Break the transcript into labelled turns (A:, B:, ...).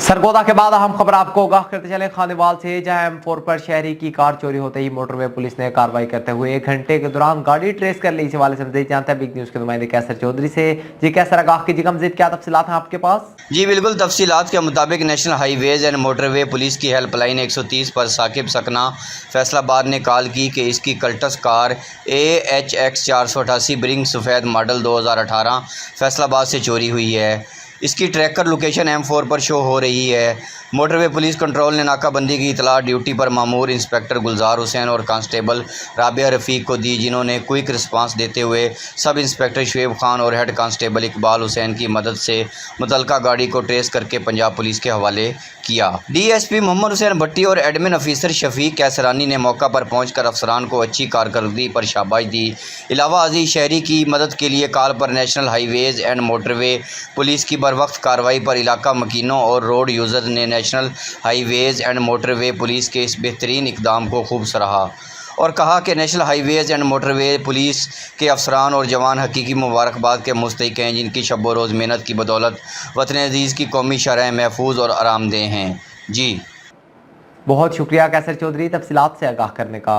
A: सरगोदा के बाद अहम खबर आपको आगाह करते चले खानेवाल से, जहां M4 पर शहरी की कार चोरी होते ही मोटरवे पुलिस ने कार्रवाई करते हुए 1 घंटे के दौरान गाड़ी ट्रेस कर ली। इस हवाले से मज़ीद जानते हैं बिग न्यूज़ के नुमाइंदे कैसर चौधरी से। जी कैसर, आगाह कीजिएगा, मज़ीद क्या तफसीलात हैं आपके पास?
B: जी बिल्कुल, तफसीलात के मुताबिक national highways and motorway police की हेल्पलाइन 130 पर साकिब सकना फैसलाबाद ने कॉल की कि इसकी कल्टस कार AHX 488 ब्रिंग सफ़ेद मॉडल 2018 फैसलाबाद से चोरी हुई है। इसकी ट्रैकर लोकेशन M4 पर शो हो रही है। मोटरवे पुलिस कंट्रोल ने नाकाबंदी की इतला ड्यूटी पर मामूर इंस्पेक्टर गुलजार हुसैन और कांस्टेबल राबिया रफ़ीक को दी, जिन्होंने क्विक रिस्पांस देते हुए सब इंस्पेक्टर शुएब खान और हेड कांस्टेबल इकबाल हुसैन की मदद से मुतलका गाड़ी को ट्रेस करके पंजाब पुलिस के हवाले किया। DSP मोहम्मद हुसैन भट्टी और एडमिन ऑफिसर शफीक कैसरानी ने मौका पर पहुंचकर अफसरान को अच्छी कारकर्दगी पर शाबाश दी। इलावा अजीज शहरी की मदद के लिए कॉल पर national highways and motorway police की बरवक्त कार्रवाई पर इलाका मकीनों और रोड यूज़र ने national highways and motorway police के इस बेहतरीन इकदाम को खूब सराहा और कहा कि national highways and motorway police के अफसरान और जवान हकीकी मुबारकबाद के मुस्तहिक हैं, जिनकी शब रोज़ मेहनत की बदौलत वतन अजीज़ की कौमी शरह महफूज और आरामदेह हैं। जी
A: बहुत शुक्रिया कैसर चौधरी, तफसीलात से आगाह करने का।